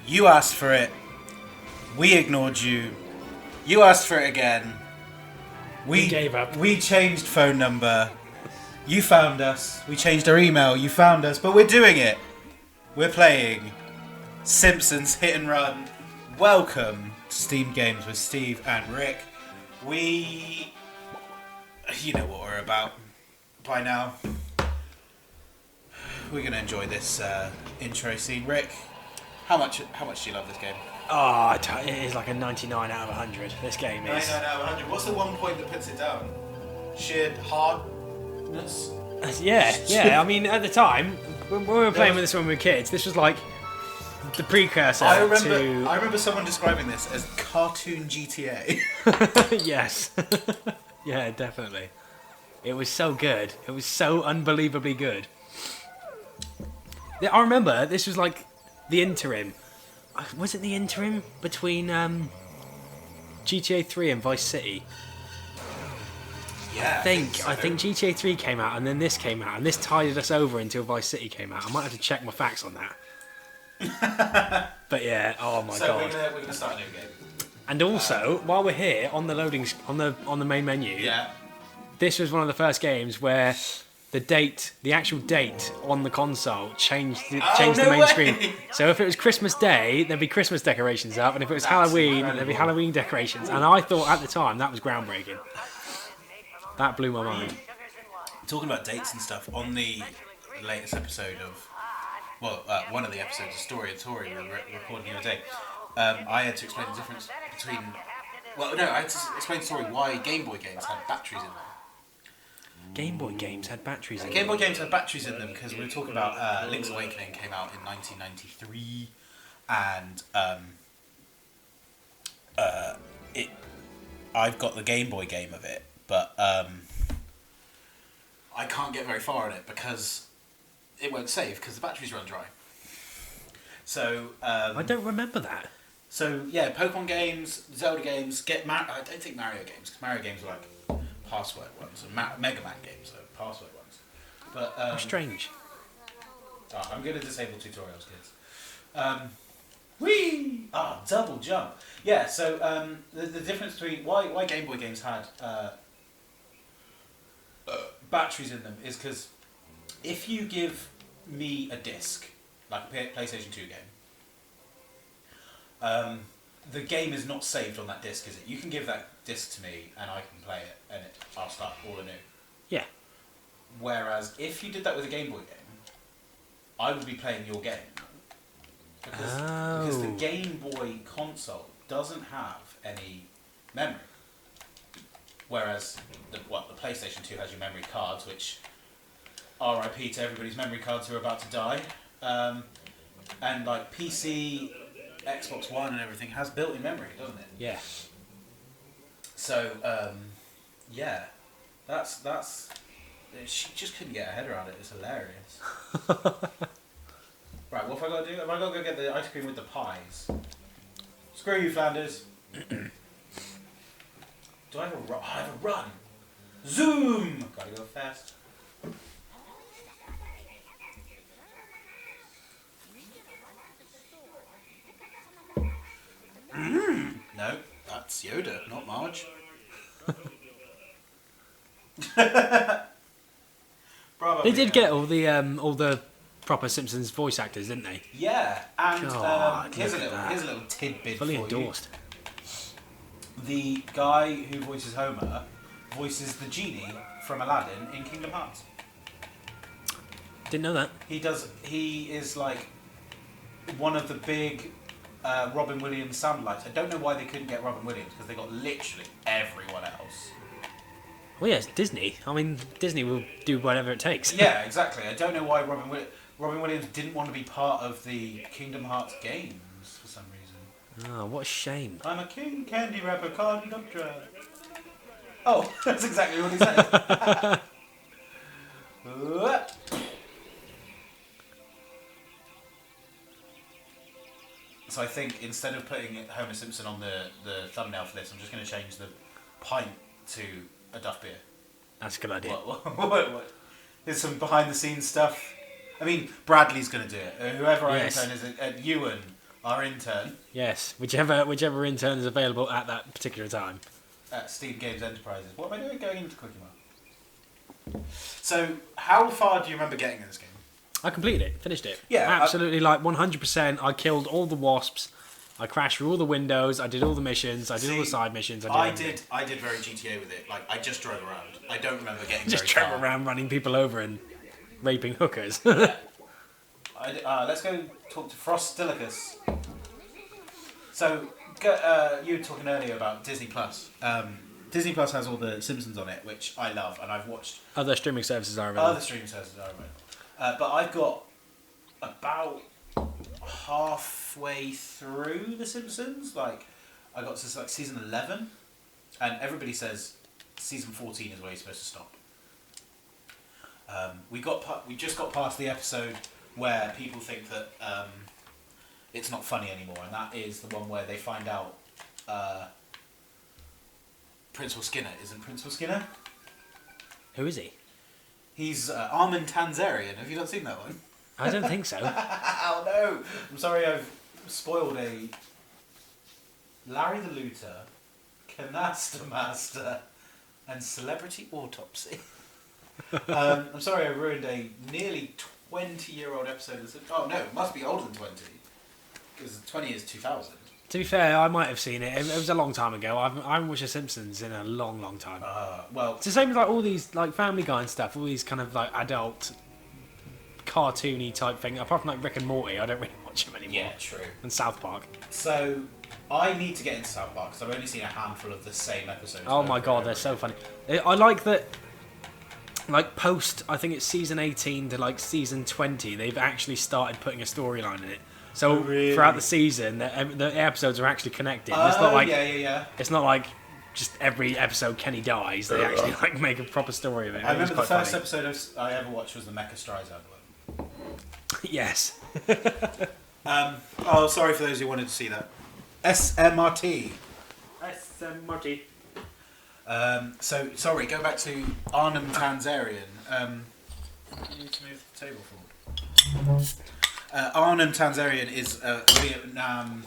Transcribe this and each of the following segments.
You asked for it. We ignored you. You asked for it again. We gave up. We changed phone number. You found us. We changed our email. You found us. But we're doing it. We're playing Simpsons Hit and Run. Welcome to Steam Games with Steve and Rick. You know what we're about by now. We're going to enjoy this intro scene. Rick, how much do you love this game? Oh, it is like a 99 out of 100. This game is. 99 out of 100. What's the one point that puts it down? Sheer hardness? Yeah. I mean, at the time, when we were playing with this when we were kids, this was like the precursor I to... remember someone describing this as cartoon GTA. Yes. Yeah, definitely. It was so good. It was so unbelievably good. I remember this was like the interim. Was it the interim between GTA 3 and Vice City? Yeah, I think GTA 3 came out and then this came out and this tided us over until Vice City came out. I might have to check my facts on that. But yeah, oh my god. So we're gonna start a new game. And also, while we're here on the loading on the main menu, Yeah. this was one of the first games where the actual date on the console changed the main screen. So if it was Christmas Day, there'd be Christmas decorations up, and if it was Halloween, incredible. there'd be Halloween decorations. And I thought at the time that was groundbreaking. That blew my mind. Talking about dates and stuff, on the latest episode of, one of the episodes of Story and Tory we were recording the other day, I had to explain the difference between... I had to explain to Story why Game Boy games had batteries in them. Game Boy games had batteries in them. Game Boy games had batteries in them because we were talking about Link's Awakening came out in 1993, and I've got the Game Boy game of it, but I can't get very far in it because it won't save because the batteries run dry. So I don't remember that. So yeah, Pokemon games, Zelda games, I don't think Mario games, because Mario games are like password ones, and Mega Man games are password ones. But How strange. I'm going to disable tutorials, kids. Whee! Double jump. Yeah. So the difference between why Game Boy games had batteries in them is because if you give me a disc, like a PlayStation 2 game, the game is not saved on that disc, is it? You can give that disc to me and I can play it and I'll start all anew. Yeah. Whereas if you did that with a Game Boy game, I would be playing your game. Because the Game Boy console doesn't have any memory. Whereas the PlayStation 2 has your memory cards, which RIP to everybody's memory cards who are about to die. And like PC, Xbox One and everything has built-in memory, doesn't it? Yeah. So, yeah. That's... She just couldn't get her head around it. It's hilarious. Right, what have I got to do? Have I got to go get the ice cream with the pies? Screw you, Flanders. Do I have a run? I have a run. Zoom! Gotta go fast. No, that's Yoda, not Marge. Bravo. They did get all the proper Simpsons voice actors, didn't they? Yeah, and God, here's a look at little tidbit Fully for endorsed. you. The guy who voices Homer voices the genie from Aladdin in Kingdom Hearts. Didn't know that. He is like one of the big Robin Williams sound lights. I don't know why they couldn't get Robin Williams because they got literally everyone else. Well, yeah, it's Disney. I mean, Disney will do whatever it takes. Yeah, exactly. I don't know why Robin Williams didn't want to be part of the Kingdom Hearts games for some reason. Oh, what a shame. I'm a king candy wrapper conductor. Oh, that's exactly what he said. So I think instead of putting Homer Simpson on the thumbnail for this, I'm just going to change the pint to a Duff beer. That's a good idea. What? There's some behind the scenes stuff. I mean, Bradley's going to do it. Whoever I Yes. intern is Ewan our intern Yes, whichever intern is available at that particular time. at Steam Games Enterprises. What am I doing going into Quickie Mart? So, how far do you remember getting in this game? I completed it, finished it. Yeah, absolutely, like 100%. I killed all the wasps. I crashed through all the windows. I did all the missions. I did all the side missions. I did very GTA with it. Like, I just drove around. I don't remember getting just very drove around running people over and raping hookers. Let's go talk to Frostilicus. So, you were talking earlier about Disney Plus. Disney Plus has all the Simpsons on it, which I love, and I've watched. Other streaming services are available. Other streaming services are available. But I've got about halfway through The Simpsons. Like, I got to like season 11, and everybody says season 14 is where you're supposed to stop. We just got past the episode where people think that it's not funny anymore, and that is the one where they find out Principal Skinner isn't Principal Skinner. Who is he? He's Armin Tanzarian. Have you not seen that one? I don't think so. Oh no! I'm sorry I've spoiled a Larry the Looter, Canasta Master, and Celebrity Autopsy. I'm sorry I ruined a nearly 20-year-old episode of Oh no, it must be older than 20. Because 20 is 2000. To be fair, I might have seen it. It was a long time ago. I haven't watched The Simpsons in a long, long time. Well, it's the same with like all these like Family Guy and stuff. All these kind of like adult, cartoony type thing. Apart from like Rick and Morty, I don't really watch them anymore. yeah, true. And South Park. So, I need to get into South Park because I've only seen a handful of the same episodes. Oh my god, they're so funny. I like that. Like post, I think it's season 18 to like season 20, they've actually started putting a storyline in it. So really? Throughout the season, the episodes are actually connected. It's not like It's not like just every episode Kenny dies. They actually like make a proper story of it. I remember the first episode I ever watched was the Mecha Streisand one. Yes. Sorry for those who wanted to see that. SMRT. SMRT. So sorry. Go back to Arnhem Tanzarian. You need to move the table forward. Arnhem Tanzarian is a Vietnam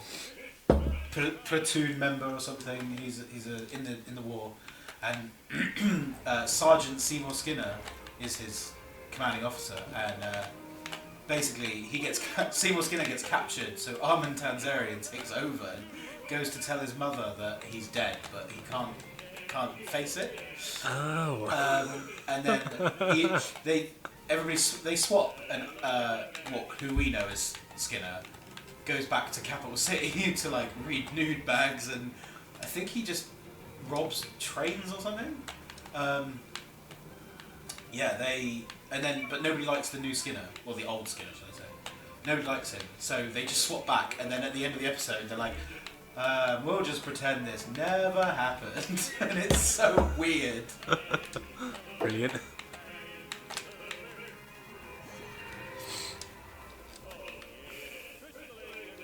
platoon member or something. He's in the war, and Sergeant Seymour Skinner is his commanding officer, and basically Seymour Skinner gets captured, so Armin Tanzarian takes over and goes to tell his mother that he's dead, but he can't face it. Oh. And then they swap, and who we know as Skinner goes back to Capital City to like read nude bags, and I think he just robs trains or something. But nobody likes the new Skinner, or the old Skinner, should I say? Nobody likes him, so they just swap back, and then at the end of the episode, they're like, we'll just pretend this never happened. And it's so weird. Brilliant.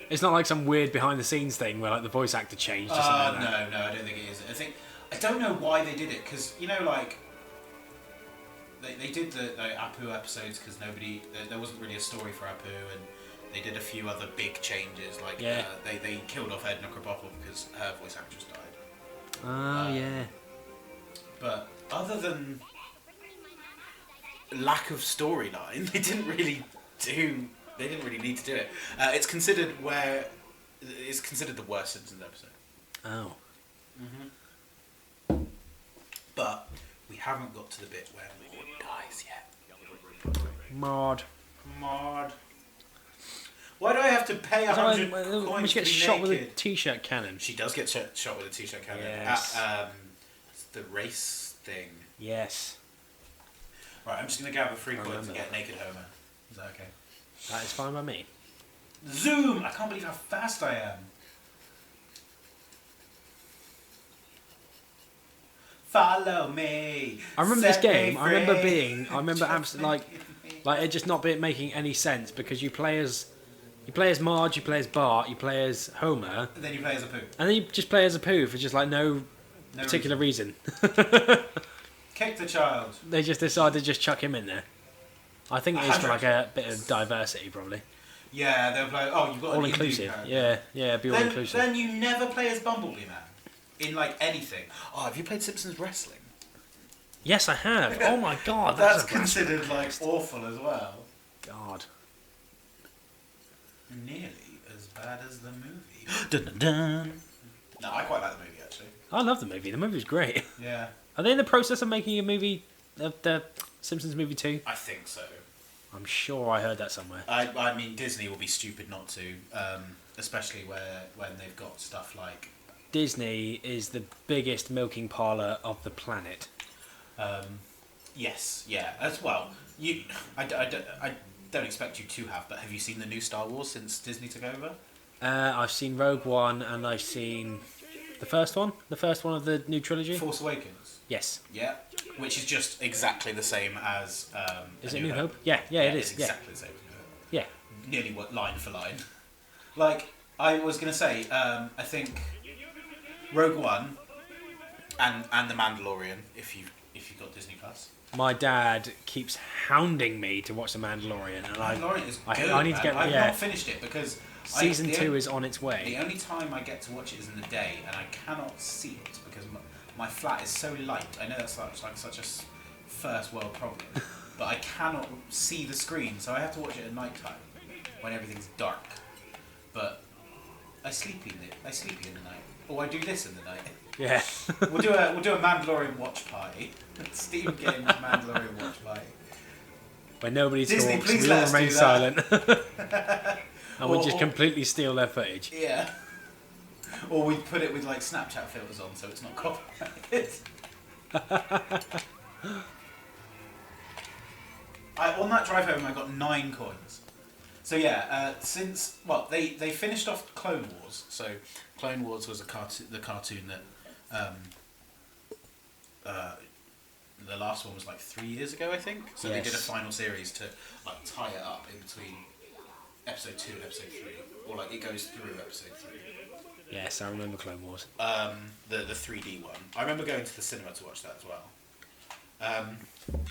It's not like some weird behind-the-scenes thing where like the voice actor changed or something like that. No, I don't think it is. I don't know why they did it, because like they did the Apu episodes because there wasn't really a story for Apu, and they did a few other big changes, like they killed off Edna Krabappel because her voice actress died. Yeah. But other than lack of storyline, they didn't really need to do it. It's considered the worst Simpsons episode. Oh. Mm-hmm. But we haven't got to the bit where Maud dies yet. Maud. Why do I have to pay 100 coins when she gets to be shot naked? with a t-shirt cannon. She does get shot with a t-shirt cannon. Yes. It's the race thing. Yes. Right, I'm just going to gather 3 coins and get naked Homer. Is that okay? That is fine by me. Zoom! I can't believe how fast I am. Follow me. I remember this game. I remember absolutely like it just not making any sense because you play as Marge, you play as Bart, you play as Homer, And then you play as Apu. and then you just play as Apu for just like no particular reason. Kick the child. They just decided to just chuck him in there. I think it is for like a bit of diversity, probably. Yeah, they'll play. Oh, you've got All an inclusive. character. Yeah, it'd be all inclusive. Then you never play as Bumblebee Man in like anything. Oh, have you played Simpsons Wrestling? Yes, I have. Oh my god, That's a considered like awful as well. God. Nearly as bad as the movie. Dun, dun, dun. No, I quite like the movie actually. I love the movie. The movie was great. Yeah. Are they in the process of making a movie, the Simpsons movie 2? I think so. I'm sure I heard that somewhere. I mean, Disney will be stupid not to, especially when they've got stuff like. Disney is the biggest milking parlour of the planet. Yes, yeah, as well. I don't expect you to have, but have you seen the new Star Wars since Disney took over? I've seen Rogue One and I've seen the first one of the new trilogy. Force Awakens. Yes. Yeah, which is just exactly the same as. Is it New Hope? Yeah, it is. It's exactly the same. Yeah. Nearly line for line. Like I was gonna say, I think Rogue One and The Mandalorian, if you've got Disney Plus. My dad keeps hounding me to watch The Mandalorian, and Mandalorian is good. I need to get. I've Yeah. not finished it because Season 2 is on its way. The only time I get to watch it is in the day, and I cannot see it because my flat is so light. I know that's such a first world problem, but I cannot see the screen, so I have to watch it at night time when everything's dark. But I sleep in the night, or I do this in the night. Yeah. We'll do a Mandalorian watch party. Steam Games Mandalorian watch party. When nobody Disney, talks, please we let all us remain do silent. that. And we'll just completely steal their footage. Yeah. Or we put it with like Snapchat filters on so it's not copyrighted. On that drive home I got 9 coins. So yeah, they finished off Clone Wars. So Clone Wars was the cartoon that the last one was like 3 years ago, I think. So Yes. they did a final series to like tie it up in between episode 2 and episode 3, or like it goes through episode 3. Yes, I remember Clone Wars. The 3D one. I remember going to the cinema to watch that as well.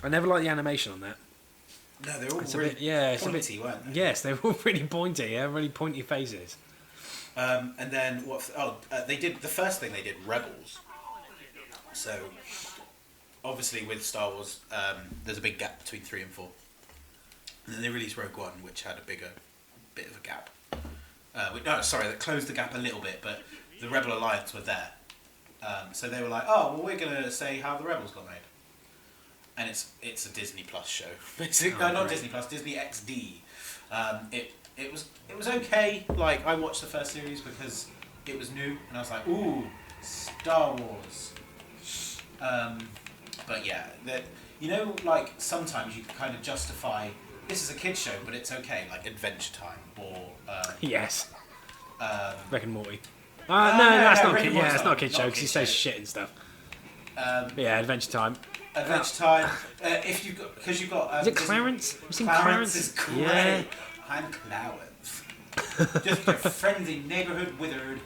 I never liked the animation on that. No, they're all It's really a bit, yeah, it's pointy, a bit. weren't they? Yes, they're all really pointy. Yeah, really pointy faces. And then they did the first thing they did, Rebels. So obviously with Star Wars, there's a big gap between 3 and 4. And then they released Rogue One, which had a bit of a gap. That closed the gap a little bit, but the Rebel Alliance were there. So they were like, oh, well, we're going to say how the Rebels got made. And it's a Disney Plus show, basically. No, not great. Disney Plus, Disney XD. It was okay. Like I watched the first series because it was new, and I was like, ooh, Star Wars. But yeah, like sometimes you can kind of justify this is a kids show, but it's okay, like Adventure Time or Yes. Rick and Morty. no, That's not Rick kid. and Yeah, Morty's it's not a kid not show a because he kid says show. shit and stuff. But yeah, Adventure Time. Adventure Time. If you've got because you've got. Is it Clarence? Have you seen Clarence is great. Yeah. I'm Clarence. Just your friendly neighborhood wizard.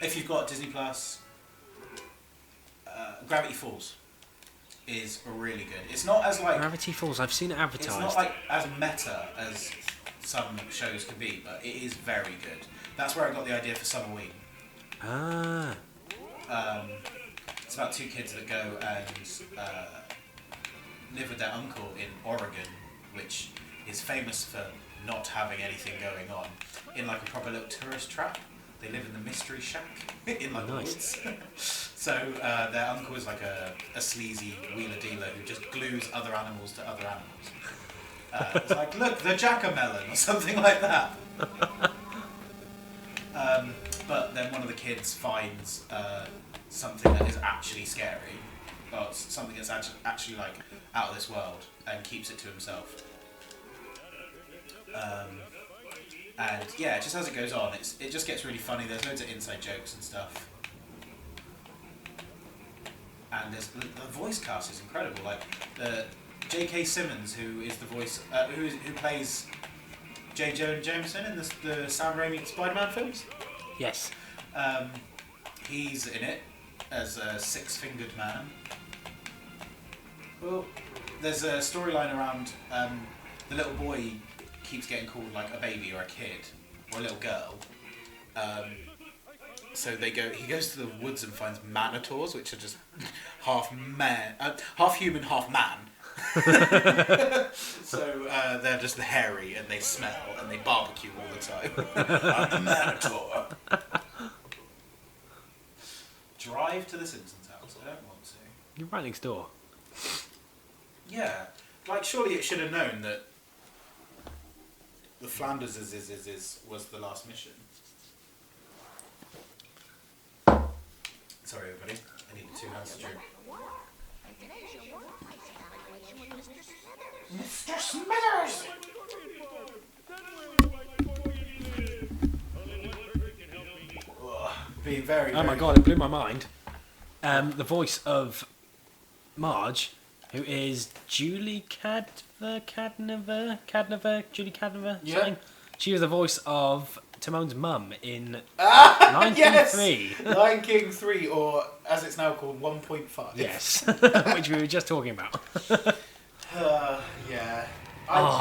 If you've got Disney Plus, Gravity Falls is really good. It's not as like Gravity Falls. I've seen it advertised. it's not like as meta as some shows can be, but it is very good. That's where I got the idea for Summerween. Ah. It's about 2 kids that go and live with their uncle in Oregon, which is famous for not having anything going on, in like a proper little tourist trap. They live in the Mystery Shack in like the Nice. woods. So their uncle is like a sleazy wheeler dealer who just glues other animals to other animals. It's like, look, the jack-o'-melon or something like that. But then one of the kids finds something that is actually scary, or something that's actually like out of this world, and keeps it to himself. And yeah, just as it goes on, it just gets really funny. There's loads of inside jokes and stuff. And the voice cast is incredible. Like J.K. Simmons, who is the voice, who plays J. Jonah Jameson in the Sam Raimi Spider-Man films. Yes. He's in it as a 6-fingered man. Well, there's a storyline around the little boy keeps getting called like a baby or a kid or a little girl. So he goes to the woods and finds manitors, which are just half human, half man. So they're just hairy and they smell and they barbecue all the time. I'm the Manitor. Drive to the Simpsons house. I don't want to. You're right next door. Yeah, like surely it should have known that the Flanders was the last mission. Sorry, everybody. I needed 2 hands to drink. Mr. Smithers! Being very, Oh my god, it blew my mind. The voice of Marge, who is Julie Cadnever, Julie Cadnever, Yeah. something. She was the voice of Timon's mum in Lion King Yes! 3. Lion King 3, or as it's now called, 1.5. Yes, which we were just talking about. Yeah.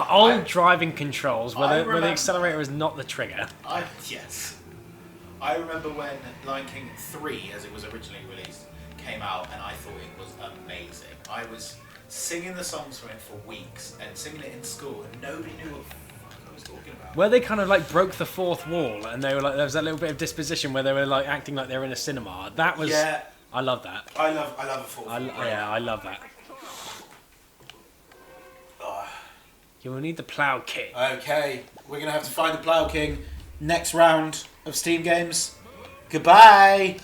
Old driving controls, where the remember- accelerator is not the trigger. Yes. I remember when Lion King 3, as it was originally released, came out, and I thought it was amazing. I was singing the songs from it for weeks, and singing it in school, and nobody knew what the fuck I was talking about. Where they kind of like broke the fourth wall, and they were like, there was that little bit of disposition where they were like acting like they were in a cinema. That was, Yeah. I love that. I love a fourth wall. Yeah, I love that. You will need the Plough King. Okay, we're going to have to find the Plough King next round of Steam games. Goodbye!